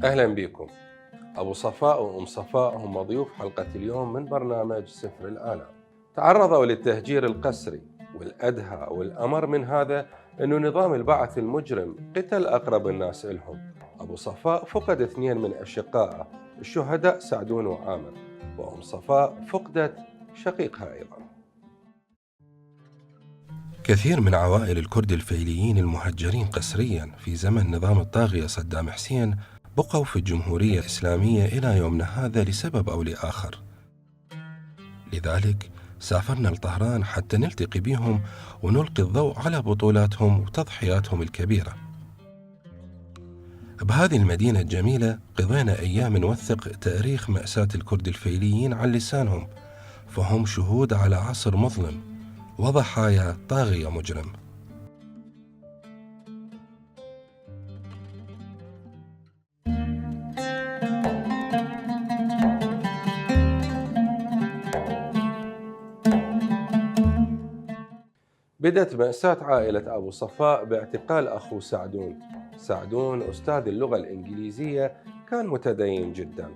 أهلا بكم. أبو صفاء وأم صفاء هم ضيوف حلقة اليوم من برنامج سفر الآلام. تعرضوا للتهجير القسري، والأدهى والأمر من هذا أنه نظام البعث المجرم قتل أقرب الناس إلهم. أبو صفاء فقد 2 من أشقائه الشهداء سعدون وعامر، وأم صفاء فقدت شقيقها أيضا. كثير من عوائل الكرد الفيليين المهجرين قسريا في زمن نظام الطاغية صدام حسين بقوا في الجمهورية الإسلامية إلى يومنا هذا لسبب أو لآخر. لذلك سافرنا لطهران حتى نلتقي بهم ونلقي الضوء على بطولاتهم وتضحياتهم الكبيرة. بهذه المدينة الجميلة قضينا أيام نوثق تاريخ مأساة الكرد الفيليين عن لسانهم، فهم شهود على عصر مظلم وضحايا طاغية مجرم. بدت مأساة عائلة أبو صفاء باعتقال أخوه سعدون أستاذ اللغة الإنجليزية، كان متدين جدا.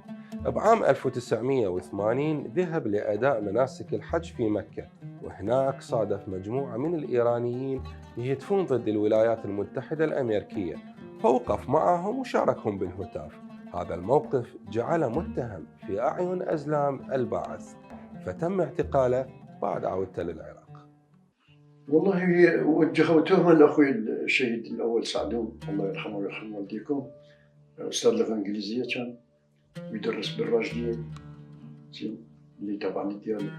بعام 1980 ذهب لأداء مناسك الحج في مكة، وهناك صادف مجموعة من الإيرانيين يهتفون ضد الولايات المتحدة الأمريكية، فوقف معهم وشاركهم بالهتاف. هذا الموقف جعله متهم في أعين أزلام البعث، فتم اعتقاله بعد عودته للعراق. والله وجهوا تهمة لأخوي الشهيد الأول سعدون، الله يرحمه ويرحم والديكم، أستاذ لغة إنجليزية كان ويدرس بالراشدية اللي تبع الديانة،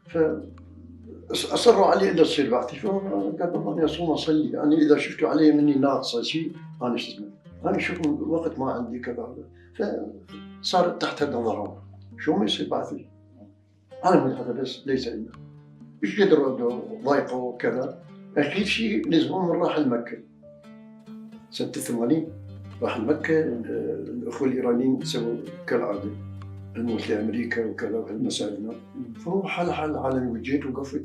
فأصروا علي إلا تصير بعثي، فقال والله أصوم أصلي، أنا إذا شفتوا علي مني ناقصة شيء أنا شو اسمه، أنا شوف وقت ما عندي كذا، فصارت تحت نظرهم شو ما يصير بعثي، أنا من هذا بس ليس إلا مش قدروا ضايقوا كذا. أكيد شيء لزمهم من راح لمكة سنة 80، راح لمكة. الأخوة الإيرانيين سووا كالعادة الموت لأمريكا وكذا وهالمسائل، فهو حال العالم وجيت وقفت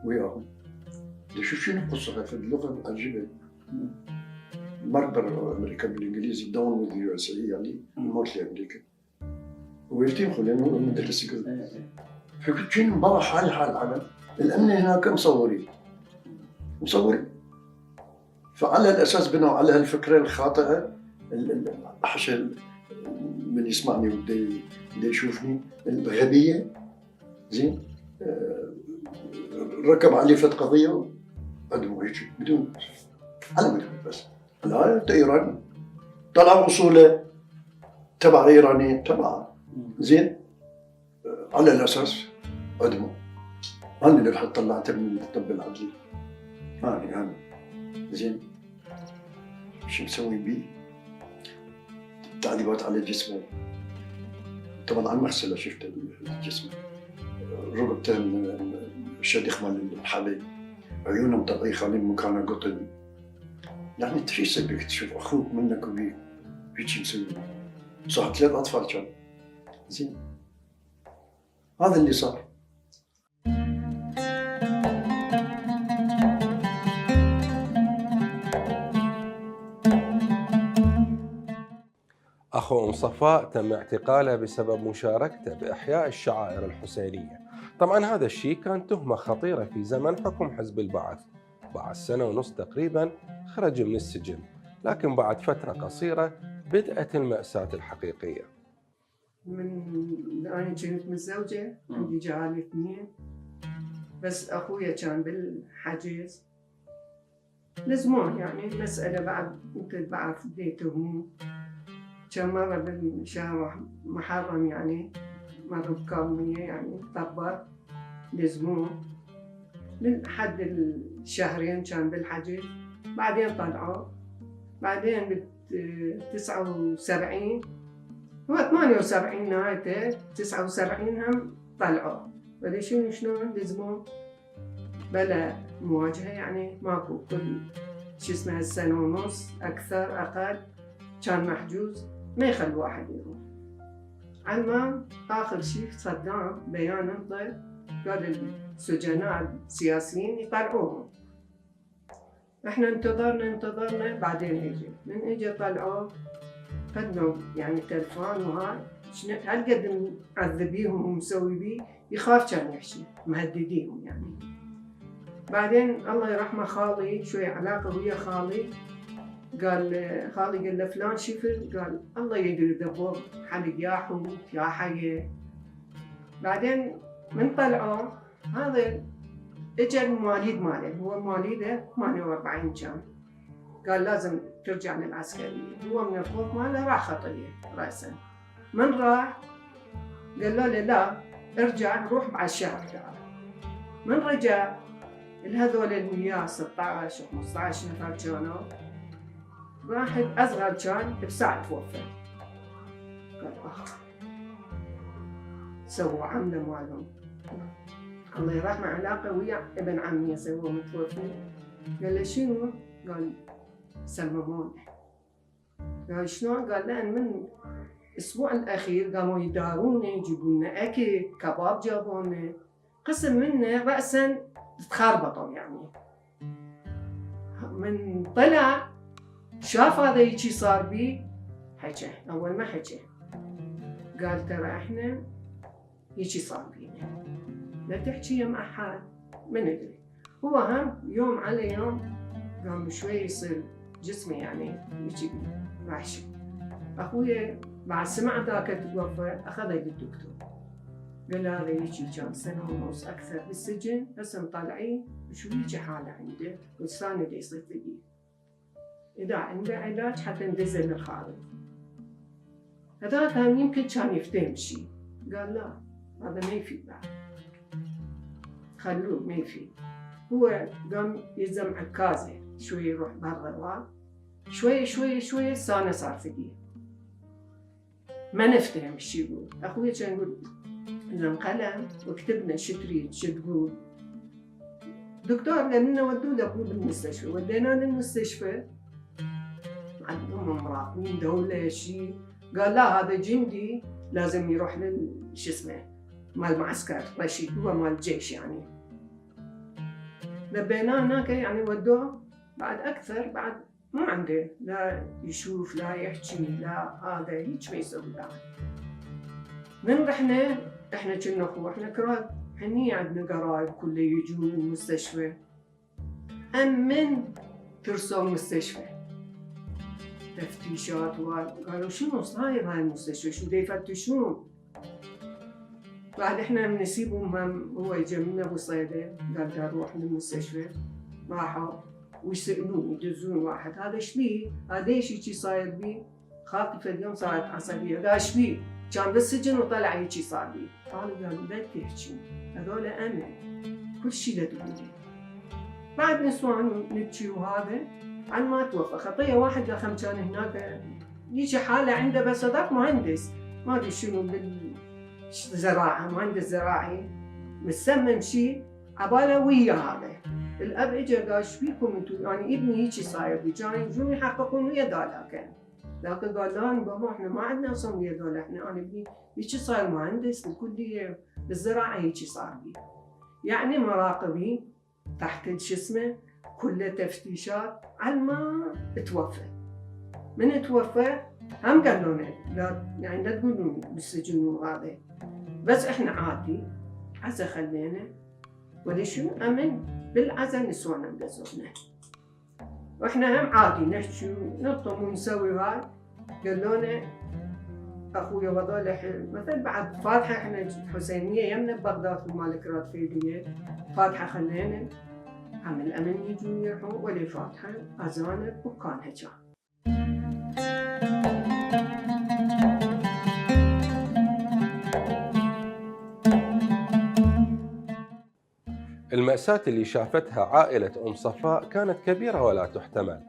وياهم. شنو قصة في اللغة عجيبة، مربر أمريكا بالإنجليزي داون وذ يو اس اي، يعني الموت لأمريكا، ويفتيمخوا لأنه مدرس كذا. فكنت شنو برا حال العالم، الأمن هناك مصورين، فعلى الأساس بنوا على هالفكرة الخاطئة. حشا من يسمعني وبده يشوفني الغبية زين، ركب علي فت قضية وعدموا هيك بدون على مدهم، بس لا إيراني طلع أصوله تبع إيراني تبع زين، على الأساس عدموا. أنا اللي رح طلعته من الطب العدلي، أنا زين شو مسوي بيه؟ تعذيبات على جسمه، طبعا عم أغسله، شفت الجسم ركبته الشديخ مال الحلي، عيونه مطلعيخة من مكانه قطن، يعني أنت شو يسوي بك تشوف أخوك منك وبيك هيك مسوي؟ صح 3 أطفال كان زين، هذا اللي صار. أخو أم صفاء تم اعتقاله بسبب مشاركته بإحياء الشعائر الحسينية. طبعا هذا الشيء كان تهمة خطيرة في زمن حكم حزب البعث. بعد 1.5 سنة تقريبا خرج من السجن، لكن بعد فترة قصيرة بدأت المأساة الحقيقية. أنا كنت متزوجة، عندي جيراني 2، بس أخويا كان بالحجز لزموه، يعني مسألة بعد مثل بعرف بيته كان مرة بالشهر محرم يعني مرة بكامية يعني طبر لزموه لحد الشهرين كان بالحجز. بعدين طلعوا، بعدين ب79 هو 78 نهايته 79 هم طلعوا. بدي شلون لزموه بلا مواجهة، يعني ماكو كل شو اسمه السنة ونص أكثر أقل كان محجوز ما يخلي واحد يروح. علما آخر شيء صدام بيان انطى قال السجناء السياسيين يطلعوهم. احنا انتظرنا بعدين اجى، من اجى طلعوه خدنا يعني تلفون وهاي هالقد معذبيهم ومسوي بيه يخاف كان يحكي مهدديهم يعني. بعدين الله يرحمه خالي شوي علاقة ويا خالي، خالي قال له فلان شفت؟ قال الله يدري دبور حلق يا حوت يا حي. بعدين من طلعوا هذا اجى المواليد ماله، هو مواليده 48 كان، قال لازم ترجع للعسكرية. هو من الخوف ماله راح خطية رأسا. من راح قال له لا ارجع روح بعد شهر تعال. من رجع الهذول اللي وياه 16 و 15 نفر كانوا، واحد أصغر كان بساعة توفى. قال سووا عملة مالهم. الله يرحمه علاقة ويا ابن عمي سووا متوفي. قال له شنو؟ قال سممونا. قال شلون؟ قال لأن من الأسبوع الأخير قاموا يدارونا يجيبوا لنا أكل كباب جابوا لنا، قسم منا رأسا تخربطوا يعني. من طلع شاف هذا يجي صار بي حكى، أول ما حكى قال ترى إحنا يجي صار بينا لا تحكي مع أحد ما ندري. هو هم يوم على يوم قام شوي يصير جسمي يعني يجي وحشي. أخويا بعد سمع ذاك توفى أخذه للدكتور، قال هذا يجي كان سنة ونص أكثر بالسجن، بس مطلعين شو يجي حالة عنده والثاني اللي يصير فيه إذا عنده علاج حتى ندزه للخارج. هذا كان يمكن كان يفتهم شيء، قال لا هذا ما يفيد بعد خلوه ما يفيد. هو قام يلزم عكازه شوي يروح برا شوي شوي شوي صار فديه. ما نفتهم شو يقول. أخوي كان يقول لهم قلم وكتبنا شو تريد شو تقول. دكتور قال لنا ودوه لأبوه بالمستشفى، وديناه للمستشفى عندهم مراقبين دولة شيء. قال لا هذا جندي لازم يروح شو اسمه مال معسكر رشيد، هو مال الجيش يعني. لبيناه هناك يعني ودوه بعد أكثر بعد ما عنده لا يشوف لا يحكي لا هذا هيك ما يسوي بعد. من رحنا احنا كنا اخوه احنا كراد هني عندنا قرايب كله يجون من المستشفى. من ترسوا المستشفى تفتيشات قالوا شنو صاير هاي المستشفى شو دا يفتشون. بعد احنا بنسيبهم هو يجي منا ابو صيده قال دا نروح للمستشفى. راحوا ويسألون يدزون واحد هذا ايش بيه؟ هذا ايش هيجي صاير بيه؟ خاطفه اليوم صارت عصبيه. قال ايش بيه؟ كان بالسجن وطلع هيجي صار بيه. قالوا لا تحكي هذول امن كل شيء لا تقولي. بعد نسوان نبكي وهذا عن ما توفى. خطيه واحد لخم كان هناك يجي حاله عنده بس هذاك مهندس ما ادري شنو بالزراعه مهندس زراعي مسمم شيء عباله ويا هذا. الاب اجى قال ايش بيكم انتم يعني ابني هيجي صاير بي. كانوا يجون يحققون ويا ذاك. ذاك قال لا بابا احنا ما عندنا اصلا ويا ذولا احنا انا ابني هيجي صاير مهندس بالكليه بالزراعه هيجي صار بي. يعني مراقبين تحت شو اسمه كله تفتيشات على ما توفى. من توفى هم قالوا لنا لا يعني لا تقولون بالسجن وهذا بس احنا عادي عزا خلينا ولي شنو امن بالعزا نسوانا مدزونا واحنا هم عادي نحكي ونطم ونسوي هاي. قالوا لنا اخويا وهذول مثل بعد فاتحه احنا حسينيه يمنا ببغداد ومالك راتفيديه فاتحه خلينا عم الامن يجون يروحوا ولا فاتحه اذان بكانها كان. المأساة اللي شافتها عائلة أم صفاء كانت كبيرة ولا تحتمل.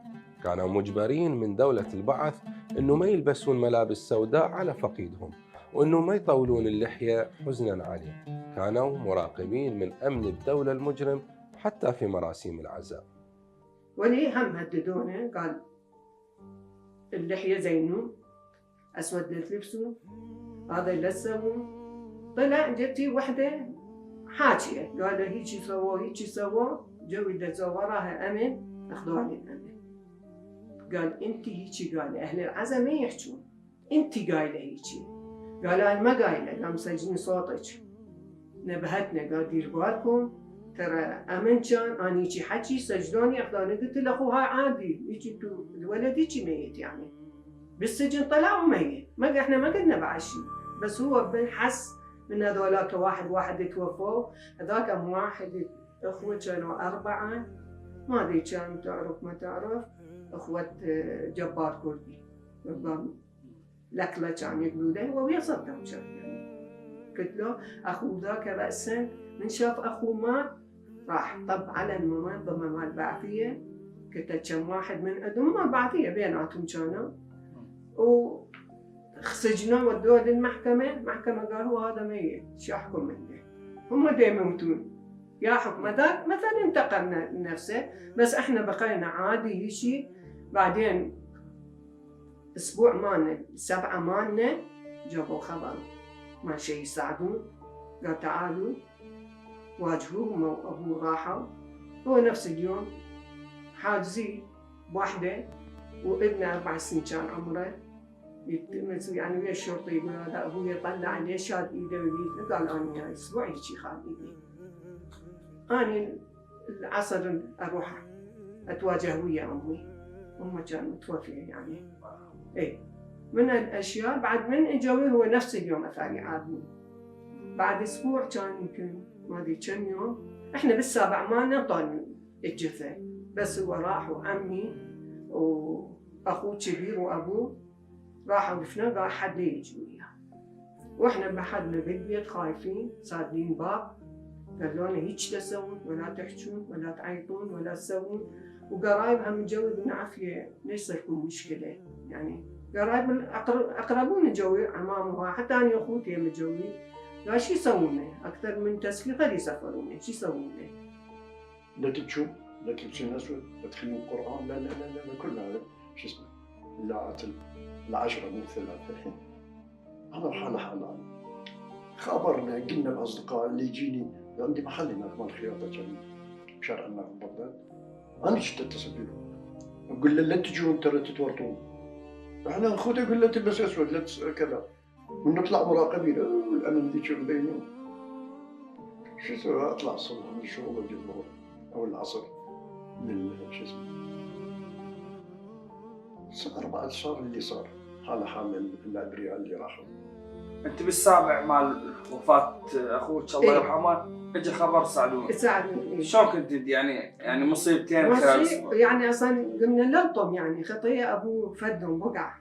كانوا مجبرين من دولة البعث أنه ما يلبسون ملابس سوداء على فقيدهم، وأنه ما يطولون اللحية حزنا عليه. كانوا مراقبين من أمن الدولة المجرم حتى في مراسيم العزاء. ولي هم هددونه، قال اللحية زينون، أسود لا تلبسون، هذا لا تسوون. طلع جتي وحدة حاكية، قال هيجي سووا هيجي سووا، جو إذا وراها أمن أخذوا عليه الأمن. قال أنت هيجي، قال أهل العزاء ما يحجون، أنت قايلة هيجي. قال أنا ما قايلة، قام مسجلين صوتك. نبهتنا قال دير بالكم ترى أمن كان أنا يجي حكي سجلوني أخذوني. قلت له أخو هاي عادي، يجي الولد يجي ميت يعني بالسجن طلع وميت، ما احنا ما قلنا بعد شيء، بس هو بنحس من هذولاك واحد يتوفوا. هذاك واحد اخوه كانوا 4، ما ادري كان تعرف ما تعرف، اخوة جبار كردي، جبار لكله كان يقولوا له هو ويا صدام كان يعني. قلت له اخو ذاك راسا من شاف اخوه مات راح طب على المنظمه مال البعثيه، قلت له كم واحد من عندهم مال البعثيه بيناتهم كانوا، وسجنوه ودوه للمحكمة. المحكمة قالوا هذا ميت، شو أحكم منه؟ هم دا يموتون، يا حكم ذاك مثلا انتقل نفسه، بس احنا بقينا عادي هيجي. بعدين أسبوع مالنا 7 مالنا جابوا خبر ما شيء يساعدون، قال تعالوا واجهوهم وأبوه راحوا. هو نفس اليوم حاجزي بواحدة وابنه 4 سنين كان عمره، يعني ويا الشرطة يقول هذا أبوي يطلع ليش شاد إيده ويده. قال أنا وياي أسبوع هيجي خال إيدي. أنا العصر أروح أتواجه ويا أمي، أمي كانت متوفية يعني. إيه من الأشياء بعد من إجاوي هو نفس اليوم أثاني عادني. بعد أسبوع كان يمكن ما أدري كم يوم، إحنا بالسابع ما نطن الجثة، بس هو راح وعمي وأخوه كبير وأبوه راحوا دفنوه. قال حد لا يجي وياه، واحنا بحدنا بالبيت خايفين صادين باب. قالوا لنا هيك تسوون ولا تحجون ولا تعيطون ولا تسوون. وقرايب هم مجوي بالعافيه ليش صار لكم مشكله يعني. قرايب اقربون جوي عمامها، حتى انا اخوتي مجوي. قال شو يسوون اكثر من تسفير خلي يسافرون، شو يسوون؟ لا تبكون لا تلبسون اسود لا تخلون القران، لا لا لا لا كلها شو اسمه العشرة مو 3 الحين. أنا حالة خبرنا قلنا الأصدقاء اللي يجيني عندي محل هناك مال خياطة كان بشارع هناك ببغداد. أنا جيت أتصل بيهم أقول له لا تجون ترى تتورطون، إحنا أخوتي أقول له تلبس أسود لا كذا، ونطلع مراقبين. الأمن ذيك بينهم شو اسوي؟ أطلع الصبح من الشغل وأجي الظهر أو العصر شو اسمه. صار اللي صار، حال الأبرياء اللي راحوا. أنت بالسابع مال وفاة أخوك الله يرحمه اجى خبر ساعدوني. شلون كنت يعني مصيبتين خلال أسبوع؟ يعني أصلا قمنا نلطم يعني خطية أبوه فدهم بقع.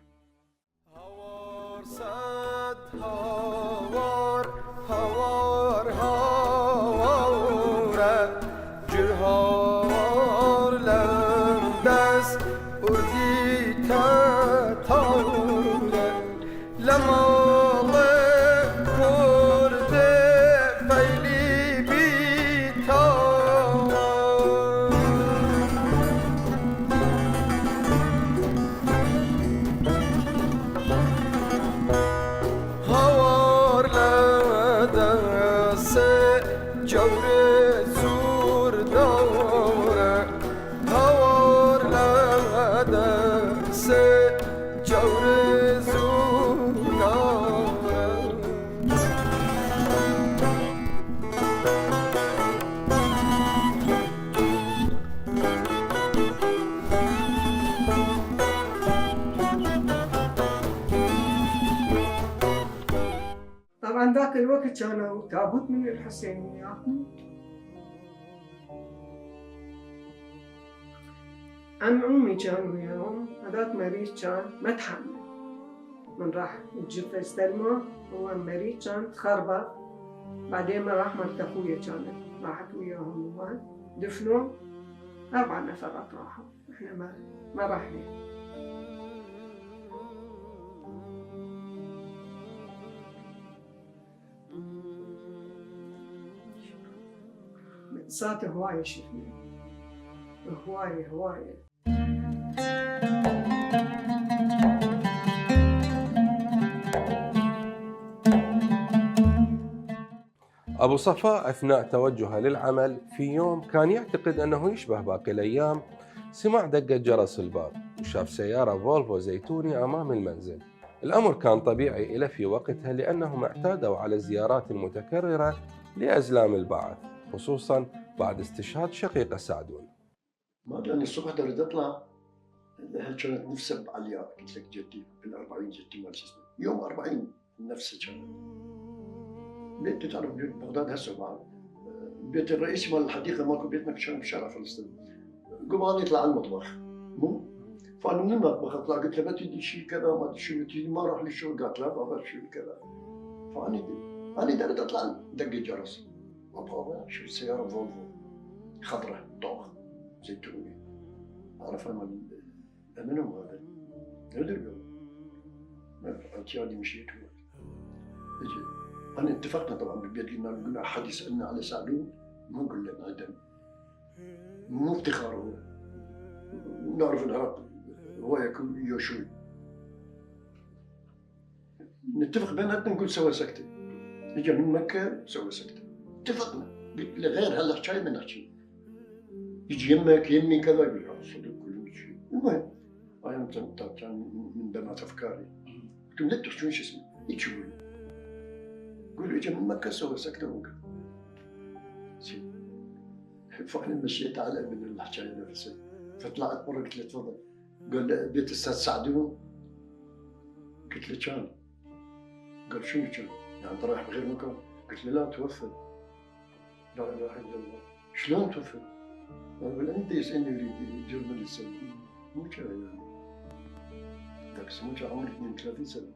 الوقت كانوا تابوت من الحسينيات. عم أمي كان وياهم، هذاك مريض كان ما تحمل، من راح الجثة استلمه، هو مريض كان تخربط، بعدين ما راح مرت أخويا كانت راحت وياهم هو دفنوا، 4 نفرات راحوا، إحنا ما رحنا. مأساة هواية شفنا، هواية. أبو صفاء أثناء توجهه للعمل في يوم كان يعتقد أنه يشبه باقي الأيام، سمع دقة جرس الباب وشاف سيارة فولفو زيتوني أمام المنزل. الأمر كان طبيعي له في وقتها لأنهم اعتادوا على الزيارات المتكررة لأزلام البعث، خصوصاً بعد استشهاد شقيقه سعدون. ما أدري الصبح درت أطلع، كانت نفسها بعلياء، قلت لك جدي بال40 جدي مال شو اسمه، يوم 40 نفسه كان. بيت تعرف بيت بغداد هسه بعد البيت الرئيسي مال الحديقه ماكو بيتنا كان بشارع فلسطين. قبل أن يطلع على المطبخ فانا من المطبخ اطلع قلت له ما تدي شيء كذا ما تدي شيء تدي ما اروح للشغل. قالت لا بابا شو كذا. فاني درت اطلع دق الجرس، بابا شو السياره فولفو خضراء طوخ زيتوني، اعرف انا منهم هذا ادري انت يعني مشيت اجي. انا اتفقنا طبعا بالبيت، قلنا نقول احد يسالنا على سعدون ما نقول له عدم، مو افتخار هو، نعرف العراق هو يكون يوشوي، نتفق بيناتنا نقول سوا سكتة. اجى من مكة سوا سكتة، اتفقنا. قلت له غير هالحكاية ما نحكي، يجي يمك يمي كذا، يقول صدق كل شيء. المهم انا كان من بنات افكاري، قلت له لا تحكون شو اسمه، يجي يقول اجى من مكة سوا سكتة وكذا. فانا مشيت على من الحكاية نفسها، فطلعت مرة قلت له تفضل. قال لي بيت الاستاذ سعدون؟ قلت له كان. قال شنو كان؟ يعني انت رايح بغير مكان؟ قلت له لا توفى. لا اله الا الله. شلون توفى؟ قال انت يسالني يريد جرمال السنه، مو كذا يعني. ذاك السنه كان عمري 32 سنه.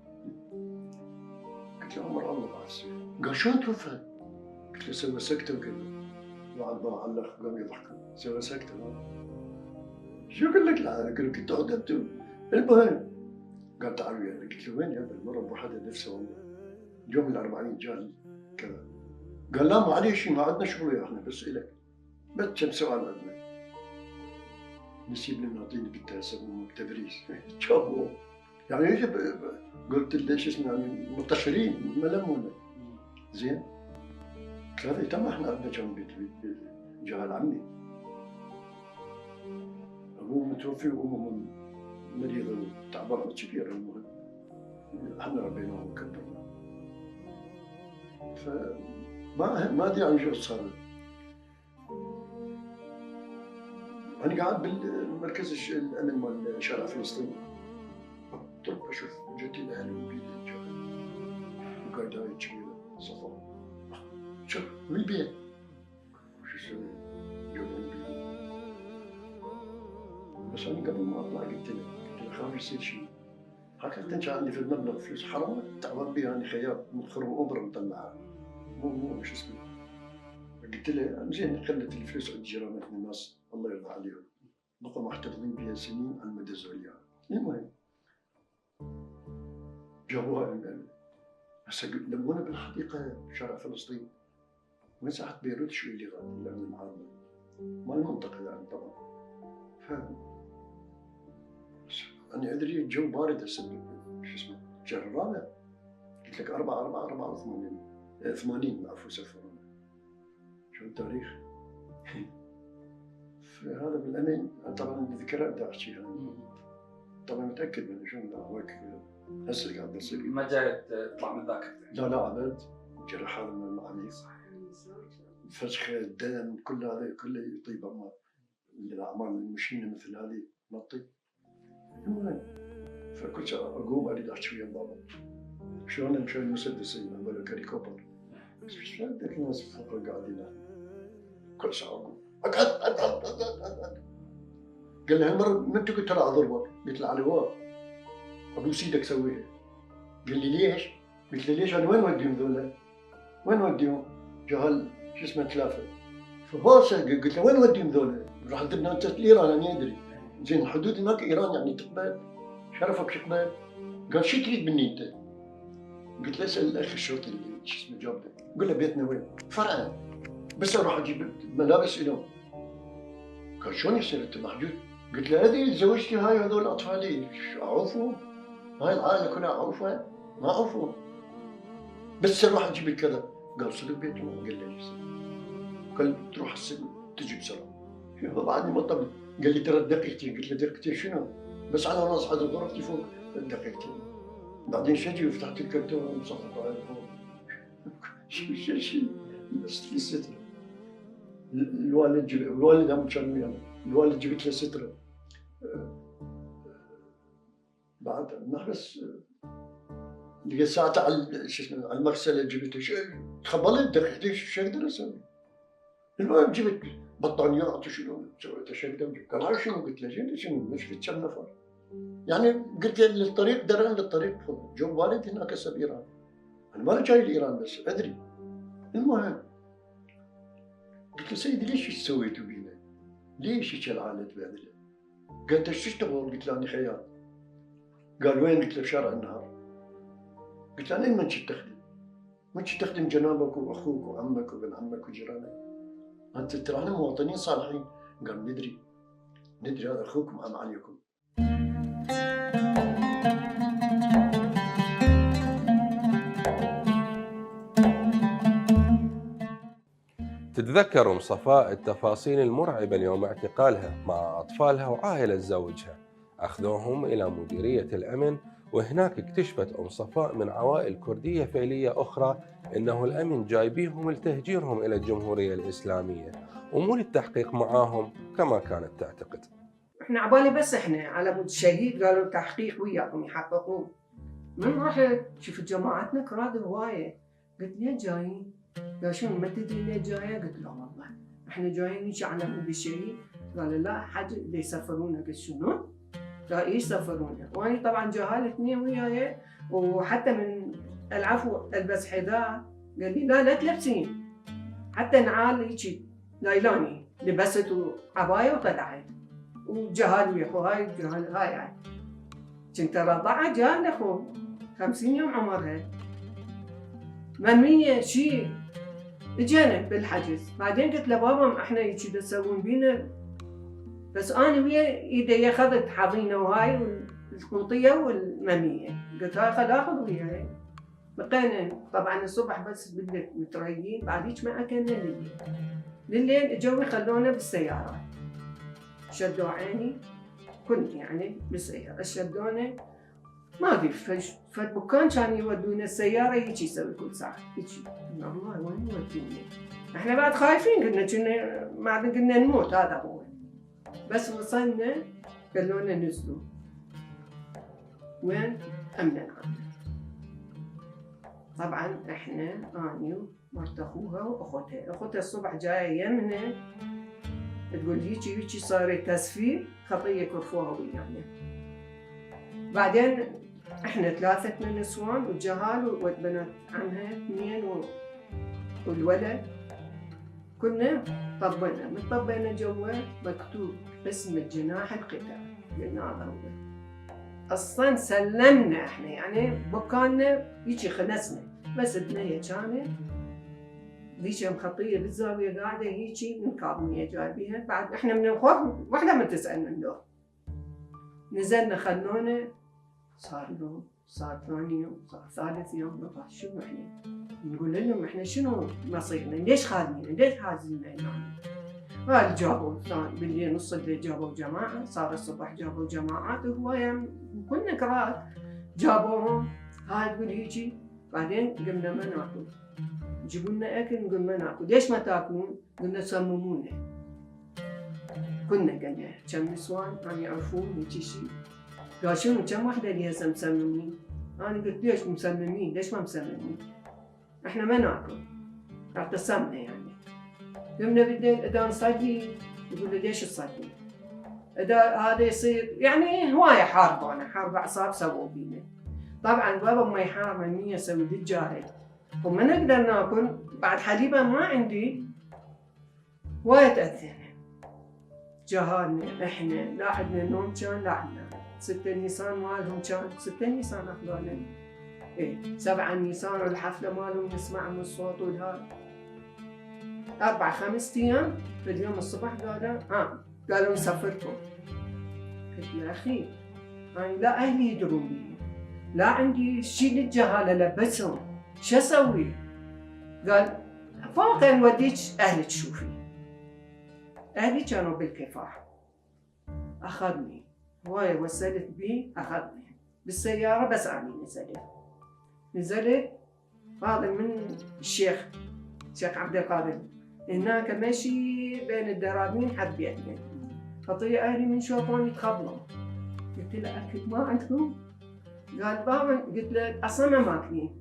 قلت له عمر الله بعد السنه. قال شلون توفى؟ قلت له سوى سكته وكذا. بعد ما علق قام يضحكوا، سوى سكته. شو اقول لك؟ لا كنت عدت. المهم قال تعالوا يعني. قلت له وين يا المره بوحدها نفسه والله. يوم ال40 جاء كذا. قال لا معليش ما عندنا شغل يا احنا بس الك، بس كم سؤال عندنا. نسيب لنا نعطيني قلت له هسه تدريس جابوا يعني ايش قلت له ايش اسمه يعني مطشرين ملمونا زين. قلت له هذا تم احنا عندنا كم بيت جهل عمي، ابوه متوفي وامه مريضه وتعبانه كبيره. المهم احنا ربيناهم وكبرنا. ما ادري عن شو صار. انا قاعد بالمركز الامن مال شارع فلسطين، طب اشوف جدي الاهل وبيت الجهل وقاعده هاي كبيره صفا. شوف من البيت شو اسوي؟ جوا البيت. بس انا قبل ما اطلع قلت له خاف يصير شيء. حقيقة كان عندي في المبلغ فلوس حرام تعبان بها، يعني خياط مخرب اوبرا مطلعها، مو شو اسمه. قلت له زين خلت الفلوس عند جيراننا الناس الله يرضى عليهم، بقوا محتفظين بها سنين على مدى الزوليان. المهم جابوها هسه لمونا بالحديقه شارع فلسطين مساحه بيروت شوي اللي الامن العام مال المنطقه يعني طبعا. ف انا ادري الجو بارد هسه شو اسمه الشهر الرابع. قلت لك 4/4/84 عفوا سفرونا. شو التاريخ؟ فهذا بالامين طبعا الذكريات بدي احكيها طبعا متاكد من شو هواك هسه قاعد بصير. ما جاي تطلع من ذاكرتك؟ لا عبد جرح هذا من العميق، فسخ الدم كل هذا كله يطيب. اما الاعمال المشينه مثل هذه ما تطيب. المهم فكنت اقوم اريد احكي ويا بابا شلون نمشي المسدسين هذول كاريكوبر ايش بدك الناس فوق قاعدين كل ساعه اقعد. قال لي هالمره ما انت قلت له اضربك؟ قلت له على الهواء ابوس ايدك سويها. قال لي ليش؟ قلت له ليش انا وين وديهم ذولا؟ وين وديهم؟ جهل شو اسمه ثلاثه. فباسه قلت له وين وديهم ذولا؟ راح تدنا انت ايران انا ادري. زين الحدود هناك ايران يعني تقبل؟ شرفك تقبل؟ قال شو تريد مني انت؟ قلت له اسال الاخ الشرطي اللي شو اسمه جابنا. قل له بيتنا وين؟ فرعا. بس اروح اجيب ملابس لهم. قال شلون يصير انت محدود؟ قلت له هذه زوجتي هاي هذول اطفالي شو اعوفهم؟ هاي العائله كلها اعوفها؟ ما اعوفهم. بس اروح اجيب كذا. قال صدق بيتنا. قال لي قال تروح السجن تجي بسرعه. بعدني ما طبل. قال لي ترى دقيقتين. قلت له دقيقتين شنو؟ بس على ناس حد غرفتي فوق دقيقتين. بعدين شجي وفتحت الكرتون وصفت على فوق. شو بس في سترة. الوالد هم كان ويانا. الوالد جبت له سترة. بعد نحبس لقيت ساعتها على شو اسمه على المغسله جبت تخبلت دقيقتين شو اقدر اسوي؟ المهم جبت بطانيات وشنو سويت شو اقدر قال هاي شنو؟ قلت له شنو مش في كم نفر؟ يعني قلت له للطريق درن للطريق جو والد هناك هسه بايران. انا ما جاي لايران بس ادري. المهم قلت له سيدي ليش ايش سويتوا بينا؟ ليش هيك العائله تبهدلت؟ قال انت شو تشتغل؟ قلت له اني خياط. قال وين؟ قلت له بشارع النهر. قلت له انا من كنت تخدم؟ من كنت تخدم جنابك واخوك وعمك وابن عمك وجيرانك؟ انت ترى احنا مواطنين صالحين. قال ندري هذا اخوكم عم عليكم. تتذكر صفاء التفاصيل المرعبة اليوم اعتقالها مع أطفالها وعائلة زوجها. أخذوهم إلى مديرية الأمن، وهناك اكتشفت صفاء من عوائل كردية فعلية أخرى أنه الأمن جايبيهم لتهجيرهم إلى الجمهورية الإسلامية ومو للتحقيق معاهم كما كانت تعتقد. احنا عبالي بس احنا على مود الشهيد قالوا تحقيق وياكم يحققون. من رحت شفت جماعتنا كراد هواية. قلت ليه جايين؟ قال شنو ما تدري ليه جاية؟ قلت لا والله احنا جايين نجي على مود الشهيد. قال لا حاجة اللي يسافرونا. قلت شنو؟ لا ايش يسافرونا؟ وانا طبعا جهالتني وياي وحتى من العفو البس حذاء. قال لي لا تلبسين. حتى نعال هيجي نايلاني لبست عباية وطلعت وجهال وياكو هاي جهال هاي يعني. كنت رضعة جهال اخو 50 يوم عمرها. منمية شي اجينا بالحجز. بعدين قلت له بابا احنا هيجي تسوون بينا. بس انا ويا ايدي اخذت حظينه وهاي القنطيه والمميه. قلت هاي خل اخذ وياي. بقينا طبعا الصبح بس بدنا متريين. بعد هيك ما اكلنا لليل اجوا خلونا بالسيارات. شدوا عيني كنت يعني بالسياره شدونا ما ادري فالمكان كان يودونا السياره هيك يسوي كل ساعه هيك. والله وين يودونا؟ احنا بعد خايفين قلنا ما قلنا نموت. هذا هو. بس وصلنا قالوا لنا نزلوا. وين؟ أمن العام. طبعا احنا اني ومرت اخوها واختها الصبح جايه يمنا تقول هيك صار تسفير خطيه كرفوها ويانا. بعدين احنا ثلاثه نسوان والجهال والبنات عنها 2 والولد كنا طبينا مطبينا جوا مكتوب اسم الجناح القتال. قلنا هذا هو. اصلا سلمنا احنا يعني بكاننا هيجي خلصنا. بس بنيه كانت ذيك مخطيه بالزاويه قاعده هيجي من كابنيه جايبيها. بعد احنا من الخوف وحده ما تسالنا اللون. نزلنا خلونا صار يوم صار ثاني يوم صار ثالث يوم. نطلع شنو احنا نقول لهم احنا شنو مصيرنا؟ ليش خادمين؟ ليش حاجزين هنا؟ قال جابوا بالليل نص الليل جابوا جماعه. صار الصبح جابوا جماعات وهو يعني كلنا كرات جابوهم. هاي تقول هيجي. بعدين قلنا ما ناكل. جيبوا لنا اكل نقول ما ناكل. ليش ما تاكلون؟ قلنا سممونا. كنا قلنا كم نسوان كانوا يعرفون هيجي شيء. قال شنو كم وحده اللي هسه مسممين؟ انا قلت ليش مسممين؟ ليش ما مسممين؟ احنا ما ناكل. اعتصمنا يعني. قمنا بدنا نصلي، يقول لي ليش تصلي؟ إذا هذا يصير يعني هواية حاربونا، حرب أعصاب سووا بينا. طبعاً بابا ما يحارب مني يسوي للجاهل، وما نقدر ناكل بعد حليبة ما عندي، هواية تأذينا. جهالنا احنا لا عندنا نوم كان لا عندنا 6 نيسان مالهم كان 6 نيسان اخذونا. 7 نيسان والحفلة مالهم نسمع من الصوت والهذا. 4-5 أيام في اليوم الصبح قالوا نسافركم. قلت له أخي أنا لا أهلي يدرون بي، لا عندي شيء للجهالة لبسهم، شو أسوي؟ قال فوق نوديك أهلك تشوفي. أهلي كانوا بالكفاح. أخذني هواية وصلت بي، أخذني بالسيارة بس أنا نزلت هذا من الشيخ عبد القادر هناك ماشي بين الدرابين حد بيتنا. خطية أهلي من شوفوني يتخبلوا. قلت له أكل ما عندكم؟ قال بابا، قلت له أصلا ما ماكلين.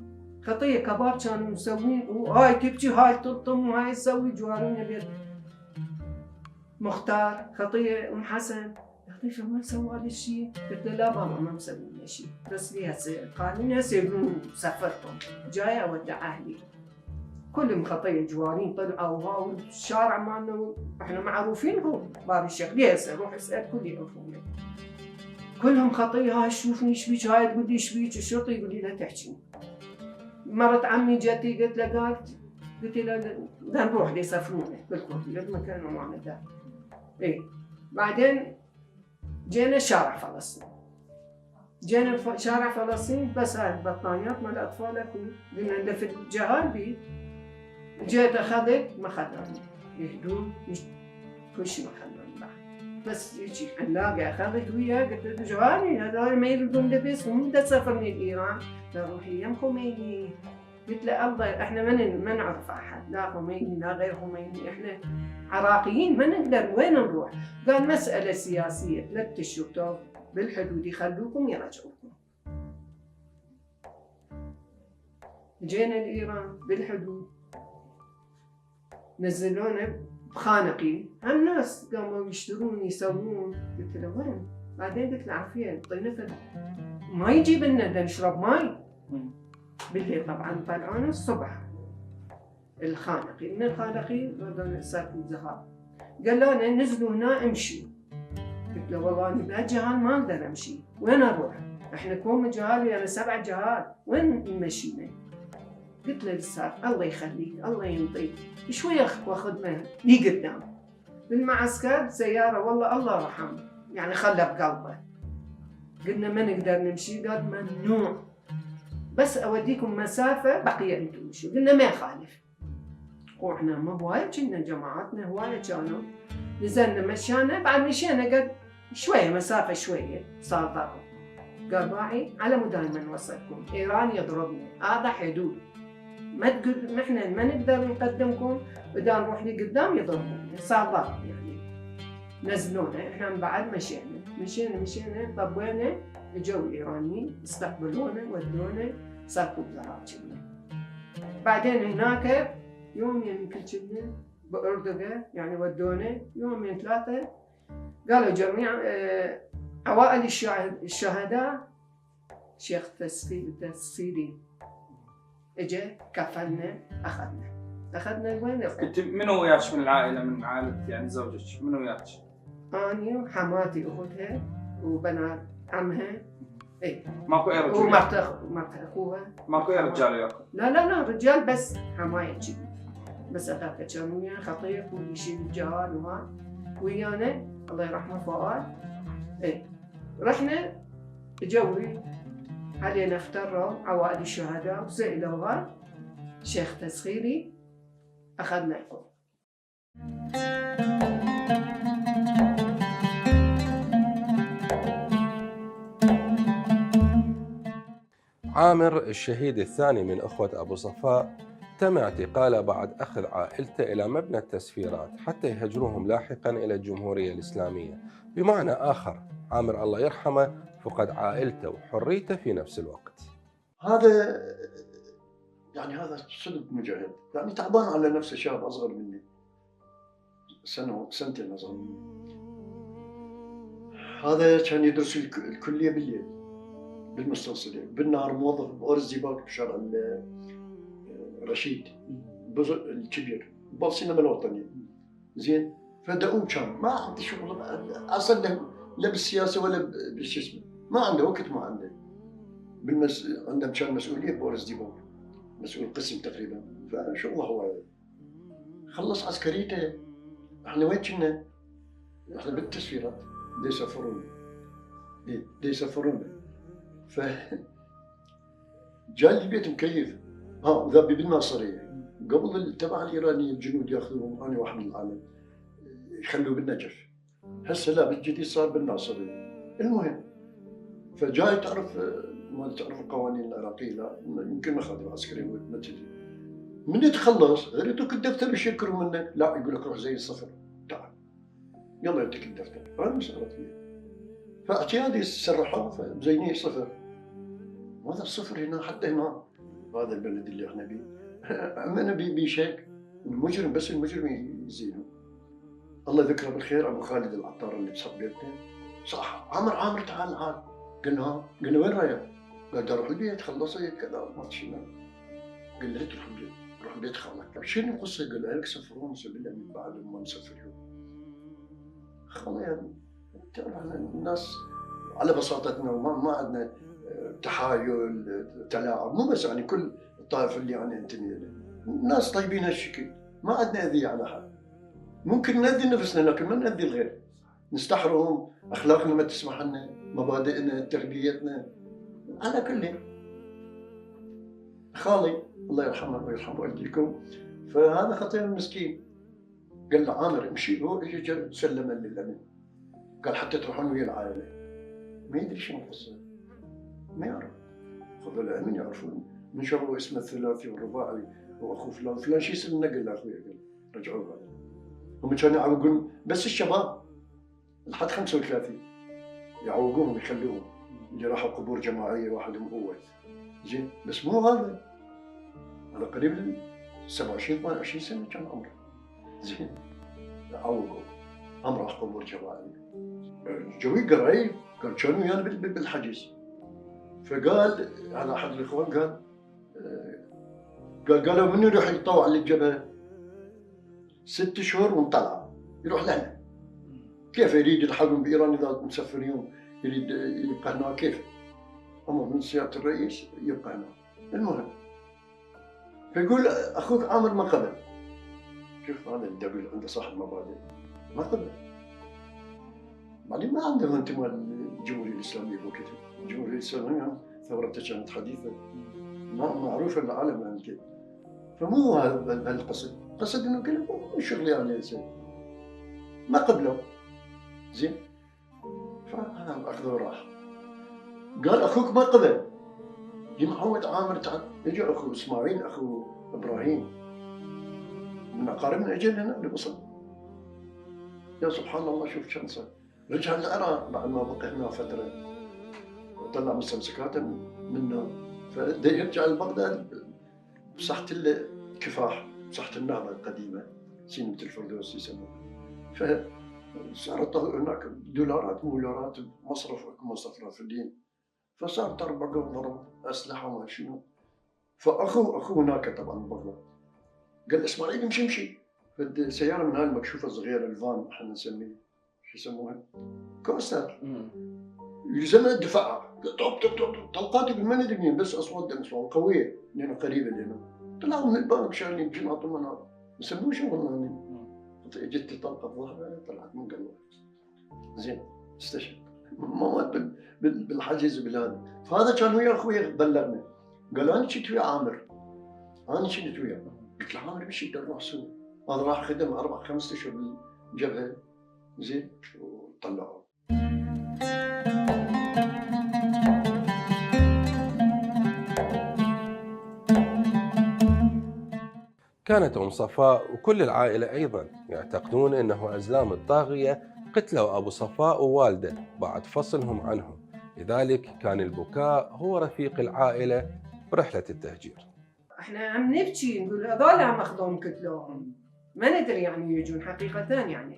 خطية كباب كانوا مسوين وهاي تبكي هاي تلطم وهاي تسوي جوارين بيت مختار. خطية أم حسن لطيفة ما سوى هذا الشيء. قلت له لا بابا ما مسوي لنا شيء، بس لي هسه قالوا هسه يقولون سافرتهم جاية أودع أهلي. كلهم خطية جوارين طلعوا وهاو الشارع مالنا احنا معروفين هو باب الشيخ. ليه هسه روح اسأل كل يعرفوني. كلهم خطية هاي شوفني ايش بيك، هاي تقول لي ايش بيك، الشرطي يقول لي لا تحكي. مرت عمي جتي قلت له قلت له بدنا نروح يسافرونا بالكوفي المكان وما ده. بعدين جينا شارع فلسطين. شارع فلسطين بس هاي البطانيات مال الاطفال اكو، قلنا ندفت جهال بي. جيت اخذت ما خذاني يهدون كل شيء ما خذاني بعد، بس هيجي حلاقه اخذت وياه. قلت له جواني هذول ما يريدون لبس ومن تسافرني لايران. لا روحي يم خميني. قلت له الله احنا ما نعرف احد، لا خميني لا غير خميني، احنا عراقيين ما نقدر وين نروح. قال مساله سياسيه 3 شهور بالحدود يخلوكم يرجعوكم. جينا لايران بالحدود نزلونا بخانقي، هالناس قاموا يشترون يسوون. قلت له وين؟ بعدين قلت له عافيه طينفه ما يجيب لنا نشرب ماي. بالليل طبعا طلعونا الصبح الخانقي، من الخانقي هذول ساكن ذهب. قالوا لنا نزلوا هنا امشي. قلت له والله انا بهالجهال ما اقدر امشي، وين اروح؟ احنا كوم جهال يعني 7 جهال، وين نمشينا؟ قلت له للساق الله يخليك الله ينطيك شوي واخذنا لي قدام بالمعسكر سياره. والله الله رحمه يعني خلى بقلبه. قلنا ما نقدر نمشي. قال ممنوع، بس اوديكم مسافه بقيه انتم تمشوا. قلنا ما يخالف. واحنا ما هوايه كنا جماعاتنا هوايه كانوا. نزلنا مشينا، بعد مشينا قد شويه مسافه شويه صار ضرب. قال راعي على مود دائما نوصلكم، ايران يضربنا، هذا حدود ما تقول احنا ما نقدر نقدمكم، بدنا نروح لقدام يضربونا. صار ضرب يعني. نزلونا احنا من بعد مشينا طبينا. اجوا الايرانيين استقبلونا ودونا صاروا وزراء كنا. بعدين هناك يومين يمكن كنا باردوغا يعني ودونا 2-3. قالوا جميع عوائل الشهداء شيخ تسخيري اجى كفلنا اخذنا وين؟ كنت منو وياك من العائله، من عائله يعني زوجك منو وياك؟ اني وحماتي اختها وبنات عمها. ماكو اي رجال؟ ومرت اخوها. ماكو اي رجال وياكم؟ لا رجال بس حمايه كذي. بس هذاك كان وياه خطيب ويشيل الجهال وها ويانا الله يرحمه فؤاد. رحنا جوي علينا افتروا عوائل الشهداء وسئلوها شيخ تسخيري اخذنا القبر. عامر الشهيد الثاني من أخوة أبو صفاء تم اعتقاله بعد أخذ عائلته إلى مبنى التسفيرات حتى يهجروهم لاحقا إلى الجمهورية الإسلامية. بمعنى آخر عامر الله يرحمه فقد عائلته وحريته في نفس الوقت. هذا يعني هذا صدق مجاهد، يعني تعبان على نفسه، شاب اصغر مني سنه سنتين اصغر مني. هذا كان يدرس الكليه بالليل بالمستوصلة، بالنهار موظف بأورزديباك بشارع رشيد الكبير بالسينما الوطنية. زين فدقوه كان ما عنده شغل اصلا لا بالسياسه ولا بالشو اسمه، ما عنده وقت، ما عنده عنده كان مسؤوليه بأورزديباك، مسؤول قسم تقريبا، فشغله هو خلص عسكريته. احنا وين كنا؟ احنا بالتسفيرات دي يسافرونا ف جاء البيت مكيف. وذا بالناصريه قبل التبع الايراني الجنود ياخذوهم، انا واحد من العالم يخلوه بالنجف. هسه لا بالجديد صار بالناصريه. المهم فجاي تعرف ما تعرف القوانين العراقيه، لا يمكن ما اخذوا عسكري ما تدري. من يتخلص غيرتك الدفتر يشكروا منك، لا يقول لك روح زي الصفر تعال يلا يعطيك الدفتر. انا مش عرفت فيه فاعتيادي سرحوه فزينيه صفر. وهذا الصفر هنا حتى هنا هذا البلد اللي احنا بيه عمنا بشيك المجرم، بس المجرم يزينه. الله يذكره بالخير ابو خالد العطار اللي بصب بيتنا، صح عامر تعال قلنا وين رايح؟ قال بدي اروح البيت خلصت كذا ما شنو. قال لي تروح البيت، روح بيت خالك. شنو القصه؟ قال لك سفرون سبيل من بعد ما نسافر يوم. خلينا تعرف الناس على بساطتنا وما عندنا تحايل تلاعب، مو بس يعني كل الطائفه اللي يعني انتمي له، الناس طيبين هالشكل، ما عندنا اذيه على حد. ممكن نأذي نفسنا لكن ما نأذي الغير، نستحرم اخلاقنا ما تسمح لنا، مبادئنا تربيتنا على كل. خالي الله يرحمه ويرحم والديكم، فهذا خطير المسكين قال له عامر امشي، هو اجى سلم للامن قال حتى تروحون ويا العائله. ما يدري شنو القصه، ما يعرف. خذوا الامن يعرفون من شغلوا اسمه الثلاثي والرباعي واخو فلان شو اسمه، قال له اخوي قال رجعوا بعد. هم كانوا يعوقون بس الشباب لحد 35 يعوقوهم يخلوهم اللي راحوا قبور جماعيه وحدهم هو زين، بس مو هذا قريب 27 28 سنه كان عمره. زين عوقوا هم راح قبور جماعيه. جوي قريب قال كانوا ويانا بالحجز. فقال هذا احد الاخوان قالوا من يروح يتطوع للجبهه 6 شهور ونطلع يروح لنا. كيف يريد يلحقهم بايران اذا مسافر يوم يريد يبقى هنا؟ كيف؟ امر من سياده الرئيس يبقى هنا. المهم فيقول اخوك عامر ما قبل. شوف هذا الدبل عنده صاحب مبادئ ما قبل. بعدين ما عنده انتماء للجمهوريه الاسلاميه بوقتها. الجمهوريه الاسلاميه ثورتها كانت حديثه ما معروفه بالعالم يعني كيف. فمو هذا القصد، قصد انه قال مو شغلي يعني زين ما قبله. زين فانا اخذه وراح. قال اخوك ما قبل يا محمد عامر تعال. اجى اخو اسماعيل اخو ابراهيم من اقاربنا اجى لنا لبصر. يا سبحان الله شوف كم سنه. رجع العراق بعد ما بقي هنا فتره وطلع مستمسكاته منا، فدا يرجع لبغداد بصحة الكفاح، بصحة النهضة القديمة سينة الفردوس يسموها. فصارت هناك دولارات مولارات مصرف مصرف رافدين، فصار طربقة وضرب أسلحة وما شنو. فأخو هناك طبعا بغداد قال اسماعيل امشي فد سيارة من هاي المكشوفة الصغيرة الفان احنا نسميه شو يسموها؟ كوستر. يلزمنا الدفاع طب طلقاتي بالمنى دقيقة بس أصوات قوية لأنه قريبة لنا. طلعوا من البنك شايلين بجمعة المنار يسموه شو والله. اجت طلقة بظهرها طلعت من قلبها. زين استشهد ما مات بالحجز بالهذا. فهذا كان ويا أخوي بلغنا قال أنا شفت ويا عامر. أنا شفت وياه قلت له عامر مشي نروح سوا. هذا راح خدم 4 5 أشهر بالجبهة. زين وطلعوه. كانت أم صفاء وكل العائلة أيضا يعتقدون أنه أزلام الطاغية قتلوا أبو صفاء ووالده بعد فصلهم عنهم، لذلك كان البكاء هو رفيق العائلة برحلة التهجير. احنا هم نبكي نقول هذول هم اخذوهم كتلوهم، ما ندري يعني يجون حقيقة يعني.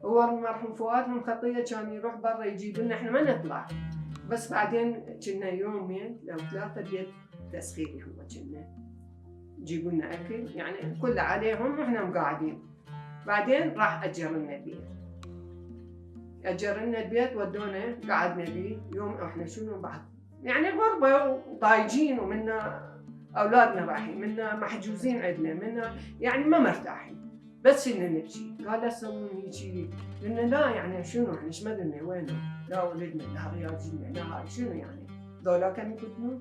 هو المرحوم فؤاد من خطية كان يروح برا يجيب لنا، احنا ما نطلع، بس بعدين كنا يومين أو 3 بيت تسخيري هو كنا يجيبوا لنا أكل يعني كله عليهم واحنا قاعدين. بعدين راح أجر لنا البيت، أجر لنا البيت ودونا قعدنا بيه يوم. احنا شنو بعد يعني غربة وضايجين، ومنا أولادنا رايحين، منا محجوزين عندنا، منا يعني ما مرتاحين، بس إننا نبكي. قال لا تسوون هيجي، قلنا لا يعني شنو احنا ايش مدرنا وينه، لا ولدنا لا رياجلنا لا هاي شنو يعني ذولا كانوا يقتلون.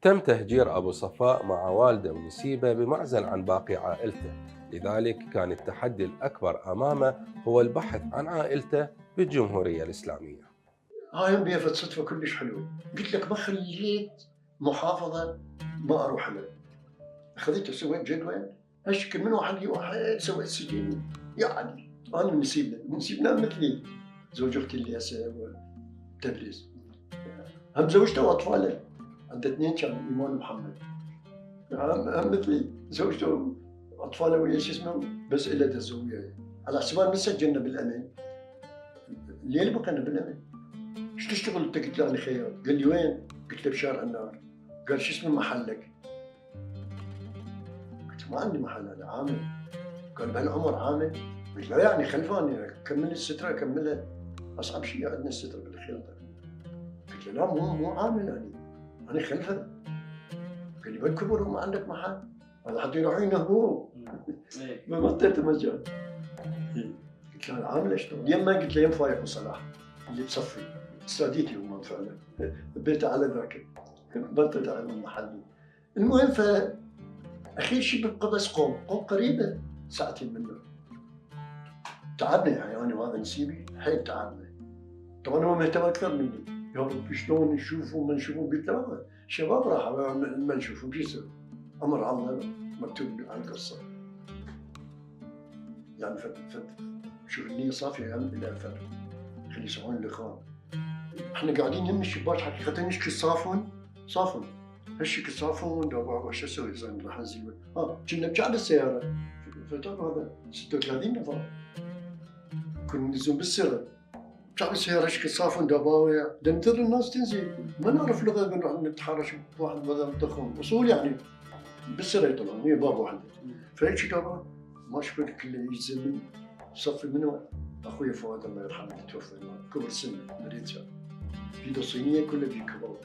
تم تهجير أبو صفاء مع والده ونسيبه بمعزل عن باقي عائلته، لذلك كان التحدي الأكبر أمامه هو البحث عن عائلته بالجمهورية الإسلامية. هاي يوم بيفت صدفة كلش حلوة، قلت لك ما خليت محافظة ما أروح لها. أخذته سويت جدول أشكل من واحد لواحد، سويت سجين يعني. أنا نسيبنا مثلي، زوج أختي اللي هسه تبريز، هم زوجته وأطفاله، عنده 2 كان إيمان ومحمد، هم مثلي زوجته أطفاله ويا شو اسمه، بس إلا تزوج وياي على حساب ما سجلنا بالأمن. الليل بقينا بالأمن. ايش تشتغل انت؟ قلت له انا خياط. قال لي وين؟ قلت له بشارع النار. قال شو اسم محلك؟ قلت له ما عندي محل انا عامل. قال بهالعمر عامل؟ قلت له يعني خلفاني كمل الستره كملها، اصعب شيء عندنا الستره بالخياطه. قلت له لا مو عامل انا خلفه. قال لي بالكبر وما عندك محل؟ هذا حتى يروحوا ينهبوه. ما اعطيته مجال. قلت له انا عامل اشتغل يما. قلت له يم فايق وصلاح اللي بصفي استاديتي هم فعلا بيته على ذاك بطلت على المحل. المهم فاخير شيء بقبس قوم قريبه ساعتين منه. تعبنا يعني انا وهذا نسيبي حيل تعبنا. طبعا هو مهتم اكثر مني، يا رب شلون نشوفه ما نشوفه. قلت له شباب راحوا ما نشوفهم شو يسوي؟ امر الله مكتوب على القصه يعني. شوف النية صافيه هم الى الفرق خلي يسمعون الاخوان. احنا قاعدين يم الشباك حقيقة نشكي صافن هالشكل صافن دابا شو اسوي زين راح نزيد. كنا بجعل السيارة فتان هذا 36 نفر كنا ننزل بالسيارة بجعل السيارة شكل صافن دابا ننتظر الناس تنزل ما نعرف لغة نروح نتحرش بواحد بدل ضخم اصول يعني بالسيارة طبعا هي باب واحد. فهيك دابا ما شفت كله يجزم صفي منه اخوي فؤاد الله يرحمه توفى كبر سن مريض في صينيه كلها في كبار.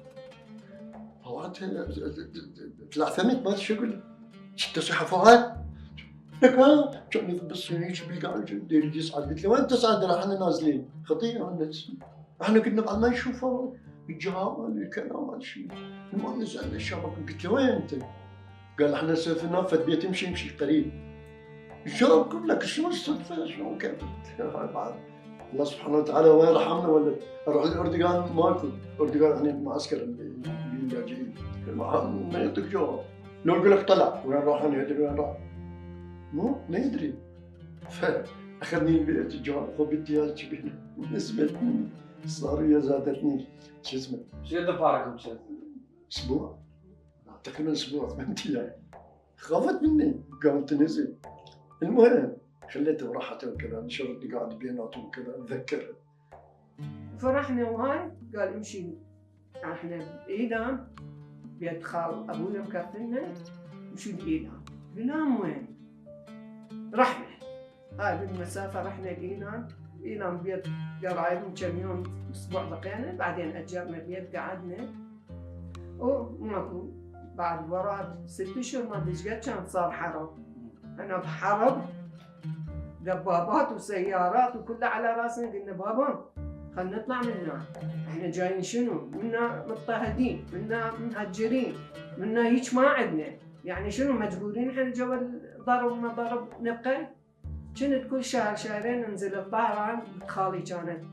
فؤاد تلعثمت ما ادري شو اقول. شفت تصيح فؤاد؟ كان بالصينيه شو بالقاعد دير يصعد. قلت له وين تصعد؟ احنا نازلين خطيئه عندنا احنا كنا بعد ما نشوفه الجمال الكلام هذا الشيء. المهم نزلنا الشباب. قلت له وين انت؟ قال احنا سافرنا فد بيت يمشي قريب. الشباب كلهم لك شو الصدفه شلون كانت؟ الله سبحانه وتعالى وين رحمنا ولا اروح الاردوغان ماكو. الاردوغان يعني المعسكر اللي لاجئين ما يعطيك جواب. لو يقول لك طلع وين راح انا يدري وين راح؟ ما يدري. فاخذني البيت الجواب خذ بدي اياه شبينا بالنسبه الصاريه زادتني شو اسمه. شو قد فارقكم شو؟ اسبوع تقريبا اسبوع 8 ايام. خافت مني قامت تنزل. المهم خليته وراحته وكذا نشرت قاعد بيناتهم وكذا اتذكر. فرحنا وهاي قال امشي احنا بايلام بيت خال ابويا مكفلنا امشي بايلام. بايلام وين؟ رحنا هاي بالمسافه رحنا ايلام بيت قرايبهم كم يوم اسبوع بقينا. بعدين اجرنا بيت قعدنا وماكو. بعد ورا 6 اشهر ما ادري ايش قد كان صار حرب. انا بحرب دبابات وسيارات وكلها على راسنا. قلنا بابا خلينا نطلع من هنا. احنا جايين شنو؟ منا مضطهدين، منا مهجرين، منا هيك ما عندنا يعني شنو مجبورين احنا جوا ضرب ما ضرب نبقى. كنت كل شهر شهرين انزل الظهران. خالي كانت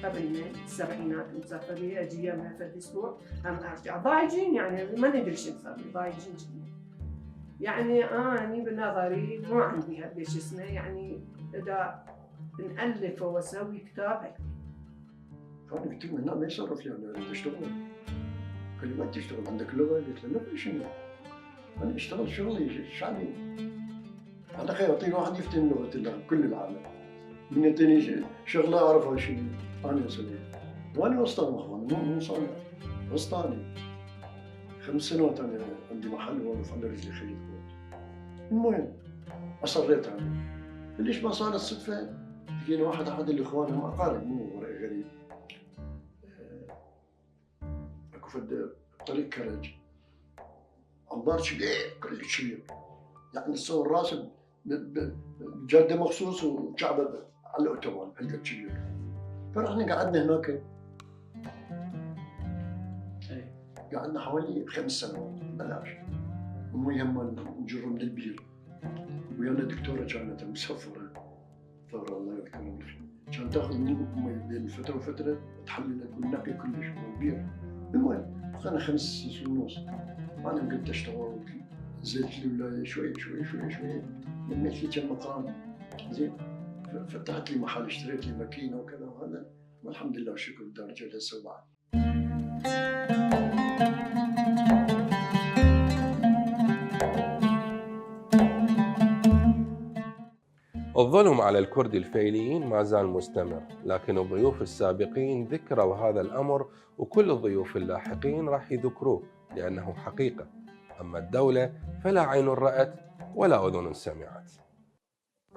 قبلنا السبعينات مسافرة اجي يمها فد اسبوع هم ارجع. ضايجين يعني ما ندري شو نسوي ضايجين جدا. يعني اني بنظري ما عندي هالشي اسمه يعني اذا نألف واسوي كتاب. فانا قلت له هنا ما يصرف لي، انا اريد اشتغل. قال لي ما تشتغل عندك لغه؟ قلت له لا شنو؟ انا اشتغل شغلي شعبي. على خير اعطيني واحد يفتن لغه كل العالم. من يعطيني شغله اعرفها شنو انا اسويها. وانا وسطاني اخوان، مو صانع، وسطاني. 5 سنوات انا عندي محل واقف على رجلي خيط كوت. المهم اصريت عليه. ليش ما صارت صدفه؟ لقينا واحد احد الاخوان هم اقارب مو غريب. اكو فد طريق كرج. انبار كبير كلش كبير. يعني تصور راسه بجاده مخصوص وكعبه على الاوتوبان هالقد كبير. فرحنا قعدنا هناك. قعدنا حوالي 5 سنوات بلاش. امي هم نجر من البير. ويانا دكتوره كانت مسافره ثوره الله يذكرها بالخير. كان تاخذ مني امي بين فتره وفتره تحلل تقول نقي كلش من البير. المهم بقينا 5 سنين ونص. انا قلت اشتغل زيت الولايه شوي شوي شوي شوي. لميت لي كم مقام زين. فتحت لي محل، اشتريت لي ماكينه وكذا وهذا، والحمد لله والشكر الدرجه لهسه بعد. الظلم على الكرد الفيليين ما زال مستمر، لكن الضيوف السابقين ذكروا هذا الأمر، وكل الضيوف اللاحقين راح يذكروه لأنه حقيقة. أما الدولة فلا عين رأت ولا أذن سمعت.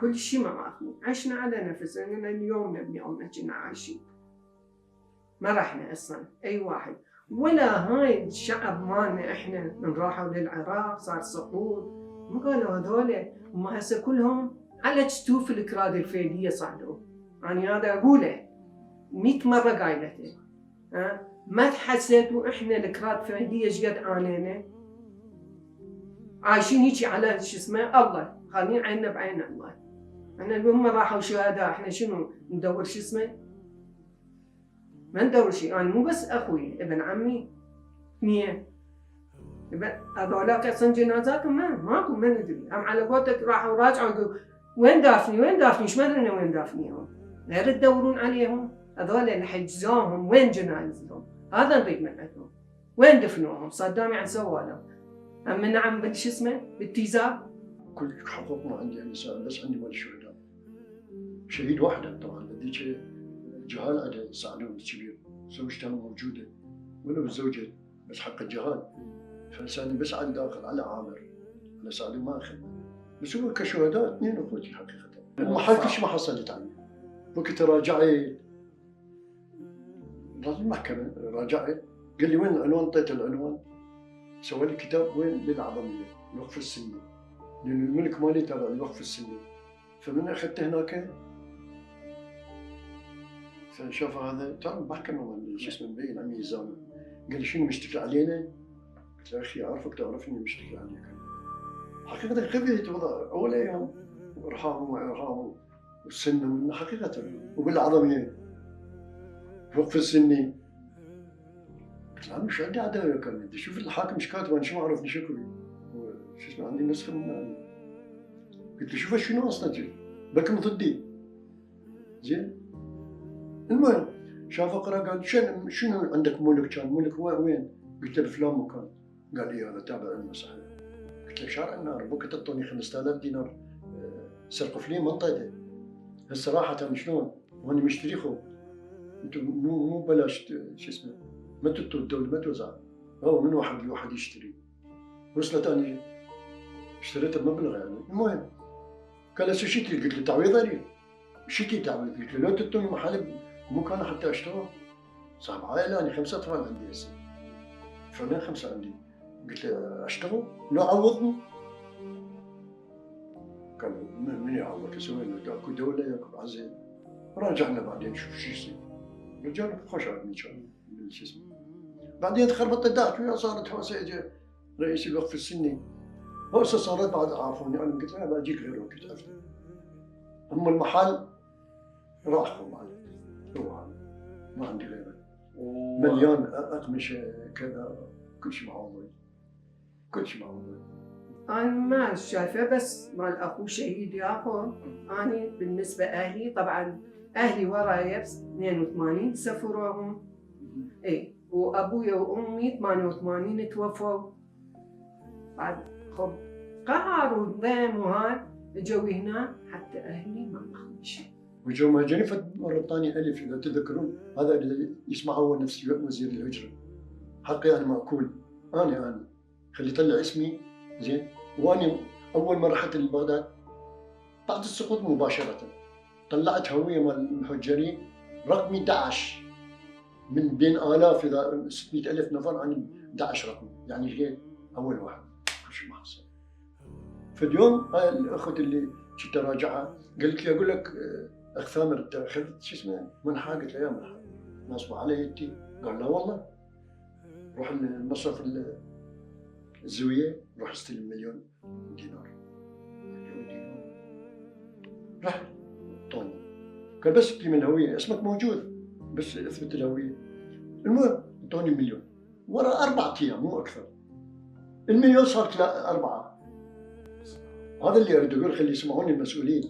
كل شيء معاهم، عشنا على نفسنا اليوم بيومنا كنا عايشين. ما رحنا أصلا أي واحد، ولا هاي الشعب مالنا إحنا من راحوا للعراق صار سقوط. مو قالوا هذول هم هسه كلهم على جتوف الكراد الفيلية صعدوا. يعني هذا أقوله 100 مرة قايلته. ما تحسيتوا إحنا الكراد الفيلية ايش قد عانينا؟ عايشين هيجي على شو اسمه الله، خلين عيننا بعين الله. احنا هم راحوا شهداء، احنا شنو ندور شو اسمه؟ ما ندور شيء. انا مو بس اخوي، ابن عمي 2. هذولاك اصلا جنازاتهم ماكو ما ندري. هم على قولتك راحوا راجعوا يقولوا وين دافني وين دافني، ايش ما ادري وين دافنيهم. غير تدورون عليهم هذول اللي حجزوهم وين جنازتهم، هذا نريد من عندهم. وين دفنوهم؟ صدام يعني سوى لهم. أما نعم بالشو اسمه بالتيزاب. كل حقوقنا عندي أنا بس عندي مال الشهداء. شهيد واحدة طبعا هذيك جهال عندها سعدون الكبير، زوجته موجودة ولو الزوجة بس حق الجهال. فلساني بس على داخل على عامر، أنا سعدون ما أخذ. بس هو كشهداء 2 أخوتي حقيقة. المحل كل شيء ما حصلت عني. وقت راجعت رئيس المحكمة راجعت قال لي وين العنوان؟ أعطيته العنوان. سوى لي كتاب وين للعظمية الوقف السني، لأن الملك مالي تابع الوقف السني. فمن أخذته هناك فشاف هذا ترى المحكمة شو اسمه مبين عمي زامل. قال لي شنو مشتكي علينا؟ قلت له أخي أعرفك تعرفني مشتكي عليك. حقيقة خذيت وضع أول أيام إرهاب وإرهاب والسنة من حقيقة وبالعظمية الوقف السني. قلت له أنا مش عندي عداوة كان بدي شوف الحاكم ايش كاتب، أنا شو ما أعرف شكله شو اسمه عندي نسخة منه. قلت له شوف شنو أصلا بكم ضدي زين. المهم شاف أقرأ قال شنو عندك ملك؟ كان ملك وين؟ قلت له فلان مكان. قال لي هذا تابع لنا صحيح. قلت له شارع النار بوك تعطوني 5000 دينار سرقوا لي منطقتي. هسه راحت شلون؟ وأنا مشتري خو. انتم مو بلاش شو اسمه ما تتو الدولة ما توزع. هو من واحد يشتري. وصلت أنا اشتريتها بمبلغ يعني. المهم قال شو شتي؟ قلت له تعويض عليه. شتي تعويض؟ قلت له لو تتوني محل مو كان حتى اشتغل. صاحب عائلة أنا 5 أطفال عندي هسه. فمن 5 عندي. قلت له أشتغل؟ لو عوضني. قال من يعوضك؟ سوي له اكو دولة ياكو عزيز. راجعنا بعدين نشوف شو يصير. رجال خوش عادني كان شو اسمه. بعدين تخربط الدعك ويا صارت هوسه اجى رئيس الوقف السني. هوسه صارت بعد عارفوني انا قلت له بجيك غير وقت عرفت. هم المحل راحوا بعد روح ما عندي غيره. مليان اقمشه كذا كل شيء معوض كل شيء معوض. أنا ما شايفة، بس مال أخو شهيد ياخذ. أنا بالنسبة أهلي طبعا أهلي ورايا 82 سفروهم، إيه، وأبويا وأمي 88 توفوا. بعد خب قهر وظلم وهاي اجوا هنا حتى أهلي ما أخذوا شيء. وجو مهجرين مرة ثانية ألف إذا تذكرون، هذا اللي يسمعه هو نفس وزير الهجرة. حقي أنا مأكول، أنا خلي يطلع اسمي زين. وأنا أول ما رحت لبغداد بعد السقوط مباشرة طلعت هوية مال المهجرين رقمي 11 من بين آلاف إذا 600,000 نفر، أنا 11 رقمي، يعني جيت أول واحد. شو ما حصل. فاليوم هاي الأخت اللي كنت أراجعها قالت لي أقول لك أخ ثامر أنت أخذت شو اسمه منحة؟ قلت له يا منحة ناصبة علي أنتِ؟ قال لا والله. روح المصرف الزوية روح استلم مليون دينار. راح طوني قال بس اكتب من الهوية، اسمك موجود بس اثبت الهوية. المهم طوني مليون ورا 4 أيام مو أكثر. المليون صار 4. هذا اللي أريد أقول، خلي يسمعوني المسؤولين.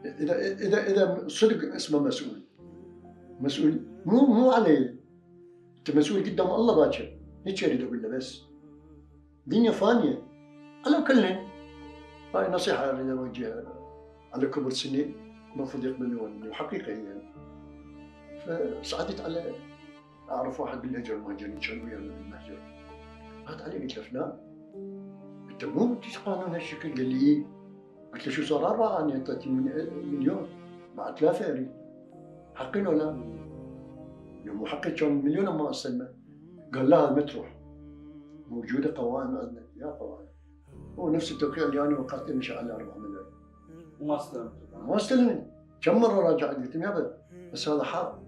إذا صدق اسمه مسؤول مو علي. أنت مسؤول قدام الله باكر، هيك أريد أقول له. بس دنيا فانية على كلهم. هاي نصيحة أريد أوجهها على كبر سني، المفروض يقبلوني وحقيقة هي. فصعدت على أعرف واحد بالهجر المهجرين كان ويا المهجر، رحت عليه قلت له فلان أنت مو تقانون هالشكل؟ قال لي إيه. قلت له شو صار 4؟ أنا أعطيتي مليون بعد 3 أريد. حقي له لا؟ مو حقي كان مليون أما أستلمه. قال لا ما تروح، موجودة قوائم عندنا. يا قوائم هو نفس التوقيع اللي أنا وقعت مشى على 4 مليون ما استلمت. كم مرة راجعت قلت يا بد بس هذا حق،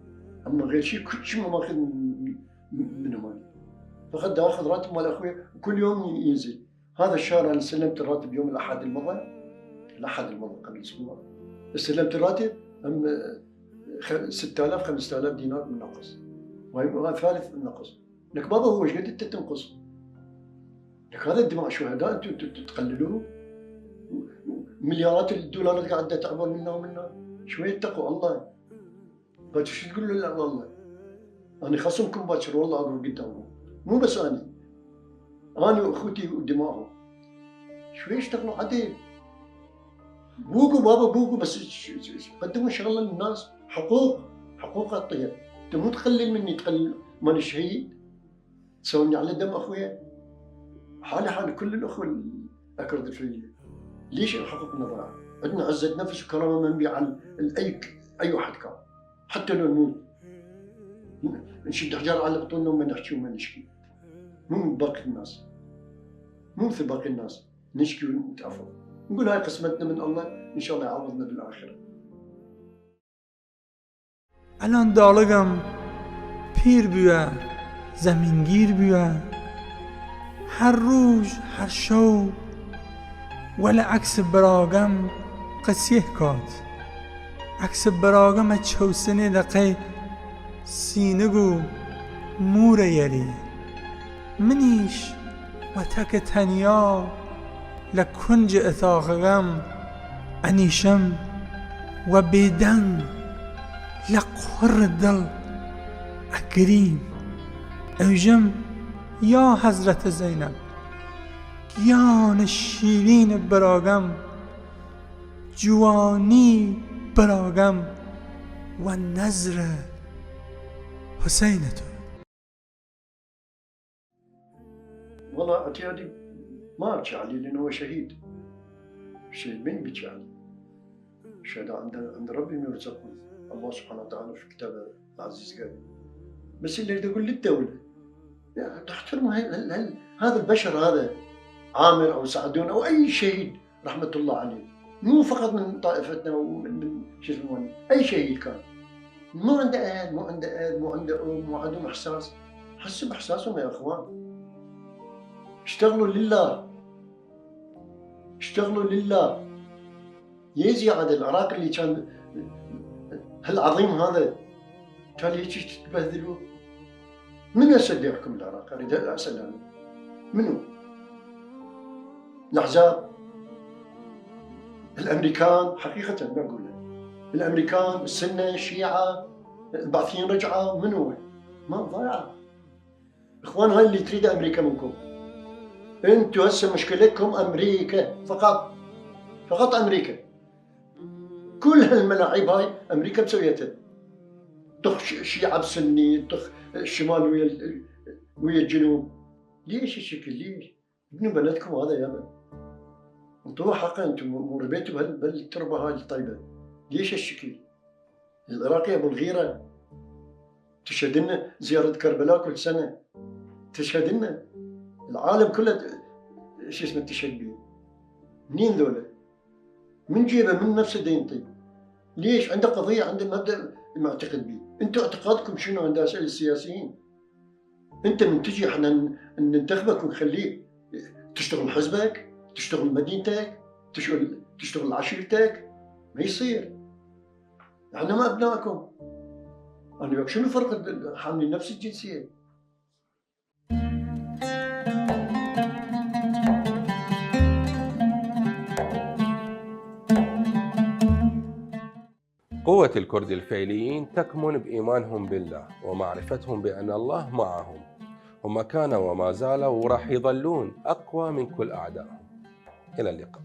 أما غير شيء كل شيء ما ماخذ منهم أنا. فقد آخذ راتب مال أخوي وكل يوم ينزل. هذا الشهر أنا استلمت الراتب يوم الأحد المضى قبل أسبوع. استلمت الراتب 6000 5000 دينار من نقص، وهذا ثالث من نقص. لك بابا هو ايش قد انت تنقص؟ لك هذا الدماء شهداء انتم تقللوه. مليارات الدولارات قاعده تعبر منا ومنا. شويه اتقوا الله. باكر شو تقول له؟ لا والله انا خصمكم باكر والله اقول قدامهم، مو بس انا واخوتي ودماءهم. شويه اشتغلوا عدل. بوقوا بابا بوقوا، بس قدموا شغله للناس. حقوق اعطيها. انت مو تقلل مني، تقلل من الشهيد، تسويني على دم اخويا. حالي كل الاخوه اكرد فيا. ليش حقوقنا ضاع؟ عندنا عزه نفس وكرامه منبيع عن اي واحد كان، حتى لو نموت نشد حجار على بطوننا وما نحكي وما نشكي. مو باقي الناس، مو مثل باقي الناس نشكي ونتعفو. نقول هاي قسمتنا من الله، ان شاء الله يعوضنا بالاخره. الان داڵگم پیر بووە، زەمینگیر بووە، هەر ڕۆژ هەر شەو وە لە عەکس براگەم قسیه کات. عەکس براگەمە چەوسنێ دەقەی سینگ و مورە یەری. منیش وە تەکە تەنیا لە کونج ئەتاقەکەم ئەنیشەم وە بێدەنگ لە قوڕ دڵ ئەگریم. ئەوژەم یا حەزرەتە زەینەب، گیانە شیرین براگەم، جوانی براگەم وە نەزرە حوسەینەتۆ. والله اعتيادي ما ابكي عليه لانه هو شهيد. الشهيد مين بيبكي عليه؟ الشهداء عند ربهم يرزقون. الله سبحانه وتعالى في كتابه العزيز قال. بس اللي اريد اقول للدوله يعني تحترموا هذا البشر، هذا عامر او سعدون او اي شهيد رحمه الله عليه، مو فقط من طائفتنا ومن شو اسمه، اي شهيد كان مو عنده اهل، مو عنده اب، مو عنده ام، مو عندهم احساس. حسوا باحساسهم يا اخوان. اشتغلوا لله. يزي عاد العراق اللي كان هالعظيم هذا كان هيك تبهذلوه. من يسد يحكم العراق؟ اريد اسال انا منو؟ الأحزاب، الأمريكان حقيقة بقول لك الأمريكان، السنة، الشيعة، البعثيين رجعة، منو ما ضايعة. إخوان هاي اللي تريد أمريكا منكم. أنتوا هسه مشكلتكم أمريكا فقط، فقط أمريكا. كل هالملاعب هاي أمريكا مسويتها. طخ شيعة بسني، طخ الشمال ويا الجنوب. ليش الشكل؟ ليش؟ ابنوا بلدكم هذا يابا. انتوا حقا انتوا ربيتوا بهالتربة هاي الطيبة. ليش الشكل؟ العراق يا ابو الغيرة تشهد لنا زيارة كربلاء كل سنة، تشهد لنا العالم كله شو اسمه تشهد بيه. منين ذولا؟ من جيبه من نفسه دينطي؟ ليش؟ عنده قضية، عنده مبدأ معتقد به. انتوا اعتقادكم شنو عند السياسيين؟ انت من تجي احنا ننتخبك ونخليك تشتغل حزبك، تشتغل مدينتك، تشتغل عشيرتك، ما يصير. احنا ما ابنائكم. انا شنو فرق حاملين نفس الجنسية؟ قوة الكرد الفعليين تكمن بإيمانهم بالله ومعرفتهم بأن الله معهم. هم كانوا وما زالوا وراح يظلون أقوى من كل أعدائهم. إلى اللقاء.